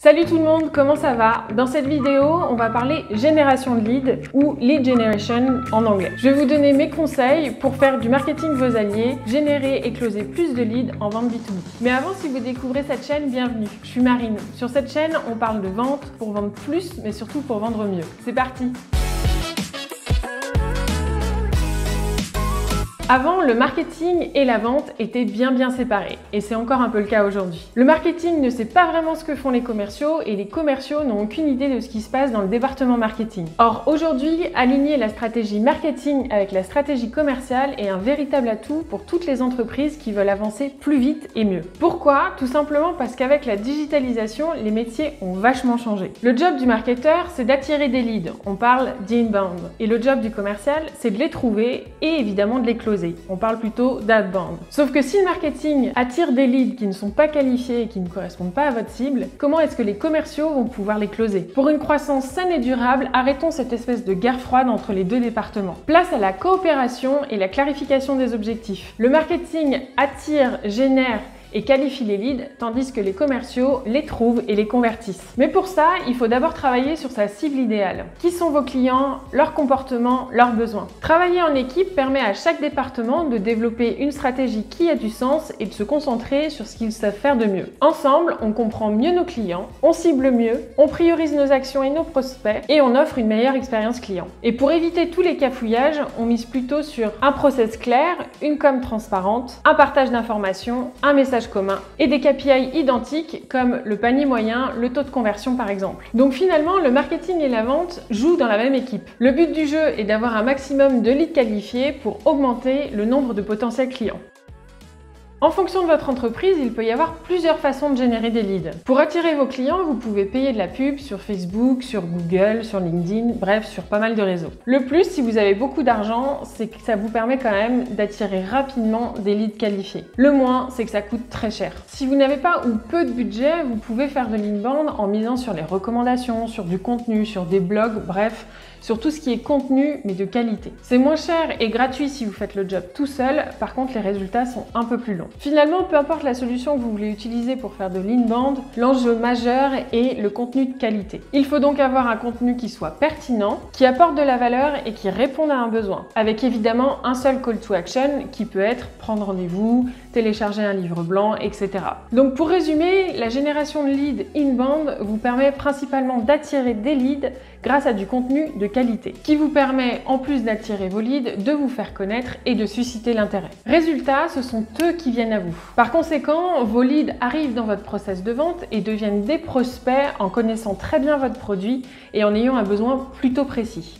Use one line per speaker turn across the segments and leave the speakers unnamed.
Salut tout le monde, comment ça va? Dans cette vidéo, on va parler génération de leads ou lead generation en anglais. Je vais vous donner mes conseils pour faire du marketing vos alliés, générer et closer plus de leads en vente B2B. Mais avant, si vous découvrez cette chaîne, bienvenue. Je suis Marine. Sur cette chaîne, on parle de vente pour vendre plus, mais surtout pour vendre mieux. C'est parti! Avant, le marketing et la vente étaient bien séparés et c'est encore un peu le cas aujourd'hui. Le marketing ne sait pas vraiment ce que font les commerciaux et les commerciaux n'ont aucune idée de ce qui se passe dans le département marketing. Or, aujourd'hui, aligner la stratégie marketing avec la stratégie commerciale est un véritable atout pour toutes les entreprises qui veulent avancer plus vite et mieux. Pourquoi? Tout simplement parce qu'avec la digitalisation, les métiers ont vachement changé. Le job du marketeur, c'est d'attirer des leads. On parle d'inbound. Et le job du commercial, c'est de les trouver et évidemment de les closer. On parle plutôt d'outbound. Sauf que si le marketing attire des leads qui ne sont pas qualifiés et qui ne correspondent pas à votre cible, comment est-ce que les commerciaux vont pouvoir les closer? Pour une croissance saine et durable, arrêtons cette espèce de guerre froide entre les deux départements. Place à la coopération et la clarification des objectifs. Le marketing attire, génère et qualifie les leads, tandis que les commerciaux les trouvent et les convertissent. Mais pour ça, il faut d'abord travailler sur sa cible idéale. Qui sont vos clients, leurs comportements, leurs besoins? Travailler en équipe permet à chaque département de développer une stratégie qui a du sens et de se concentrer sur ce qu'ils savent faire de mieux. Ensemble, on comprend mieux nos clients, on cible mieux, on priorise nos actions et nos prospects et on offre une meilleure expérience client. Et pour éviter tous les cafouillages, on mise plutôt sur un process clair, une com transparente, un partage d'informations, un message commun et des KPI identiques comme le panier moyen, le taux de conversion par exemple. Donc finalement, le marketing et la vente jouent dans la même équipe. Le but du jeu est d'avoir un maximum de leads qualifiés pour augmenter le nombre de potentiels clients. En fonction de votre entreprise, il peut y avoir plusieurs façons de générer des leads. Pour attirer vos clients, vous pouvez payer de la pub sur Facebook, sur Google, sur LinkedIn, bref, sur pas mal de réseaux. Le plus, si vous avez beaucoup d'argent, c'est que ça vous permet quand même d'attirer rapidement des leads qualifiés. Le moins, c'est que ça coûte très cher. Si vous n'avez pas ou peu de budget, vous pouvez faire de l'inbound en misant sur les recommandations, sur du contenu, sur des blogs, bref, sur tout ce qui est contenu mais de qualité. C'est moins cher et gratuit si vous faites le job tout seul, par contre les résultats sont un peu plus longs. Finalement, peu importe la solution que vous voulez utiliser pour faire de l'inbound, l'enjeu majeur est le contenu de qualité. Il faut donc avoir un contenu qui soit pertinent, qui apporte de la valeur et qui réponde à un besoin, avec évidemment un seul call to action qui peut être prendre rendez-vous, télécharger un livre blanc, etc. Donc pour résumer, la génération de leads inbound vous permet principalement d'attirer des leads grâce à du contenu de qualité, qui vous permet, en plus d'attirer vos leads, de vous faire connaître et de susciter l'intérêt. Résultat, ce sont eux qui viennent à vous. Par conséquent, vos leads arrivent dans votre process de vente et deviennent des prospects en connaissant très bien votre produit et en ayant un besoin plutôt précis.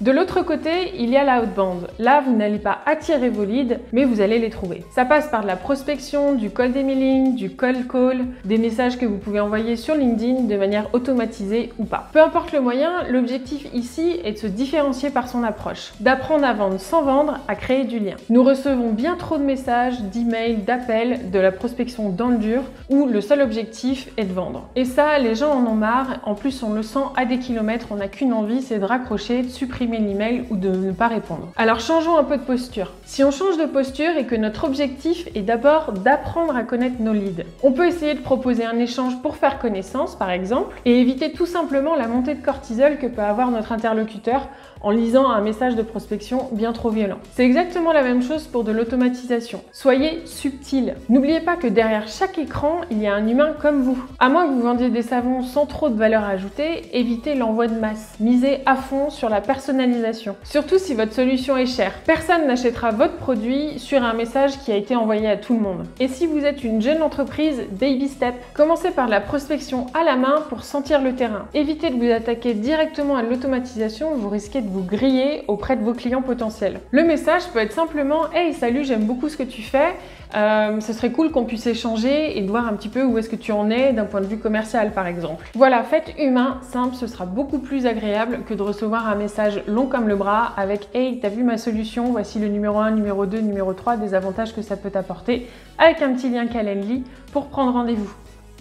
De l'autre côté, il y a l'outbound. Là, vous n'allez pas attirer vos leads, mais vous allez les trouver. Ça passe par de la prospection, du cold emailing, du cold call, des messages que vous pouvez envoyer sur LinkedIn de manière automatisée ou pas. Peu importe le moyen, l'objectif ici est de se différencier par son approche, d'apprendre à vendre sans vendre, à créer du lien. Nous recevons bien trop de messages, d'emails, d'appels, de la prospection dans le dur, où le seul objectif est de vendre. Et ça, les gens en ont marre. En plus, on le sent à des kilomètres, on n'a qu'une envie, c'est de raccrocher, de supprimer l'email ou de ne pas répondre. Alors changeons un peu de posture. Si on change de posture et que notre objectif est d'abord d'apprendre à connaître nos leads, on peut essayer de proposer un échange pour faire connaissance par exemple et éviter tout simplement la montée de cortisol que peut avoir notre interlocuteur en lisant un message de prospection bien trop violent. C'est exactement la même chose pour de l'automatisation. Soyez subtil. N'oubliez pas que derrière chaque écran, il y a un humain comme vous. À moins que vous vendiez des savons sans trop de valeur ajoutée, évitez l'envoi de masse. Misez à fond sur la personnalisation. Surtout si votre solution est chère. Personne n'achètera votre produit sur un message qui a été envoyé à tout le monde. Et si vous êtes une jeune entreprise, baby step. Commencez par la prospection à la main pour sentir le terrain. Évitez de vous attaquer directement à l'automatisation, vous risquez de vous griller auprès de vos clients potentiels. Le message peut être simplement « Hey, salut, j'aime beaucoup ce que tu fais. Ce serait cool qu'on puisse échanger et de voir un petit peu où est-ce que tu en es d'un point de vue commercial par exemple. » Voilà, faites humain, simple, ce sera beaucoup plus agréable que de recevoir un message long comme le bras avec « Hey, t'as vu ma solution, voici le numéro 1, numéro 2, numéro 3, des avantages que ça peut t'apporter » avec un petit lien Calendly pour prendre rendez-vous.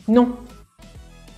Non.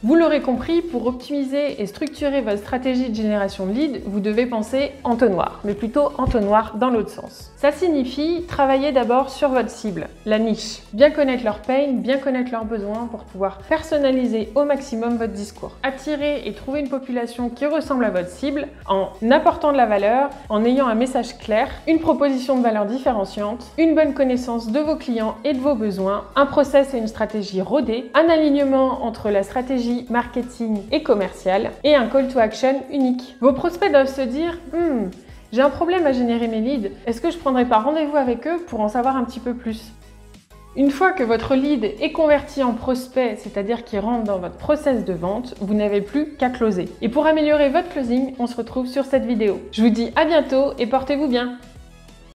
Vous l'aurez compris, pour optimiser et structurer votre stratégie de génération de leads, vous devez penser entonnoir, mais plutôt entonnoir dans l'autre sens. Ça signifie travailler d'abord sur votre cible, la niche. Bien connaître leurs pain, bien connaître leurs besoins pour pouvoir personnaliser au maximum votre discours. Attirer et trouver une population qui ressemble à votre cible en apportant de la valeur, en ayant un message clair, une proposition de valeur différenciante, une bonne connaissance de vos clients et de vos besoins, un process et une stratégie rodée, un alignement entre la stratégie marketing et commercial et un call to action unique. Vos prospects doivent se dire j'ai un problème à générer mes leads, est-ce que je prendrais pas rendez-vous avec eux pour en savoir un petit peu plus? Une fois que votre lead est converti en prospect, c'est-à-dire qu'il rentre dans votre process de vente, vous n'avez plus qu'à closer. Et pour améliorer votre closing, on se retrouve sur cette vidéo. Je vous dis à bientôt et portez-vous bien!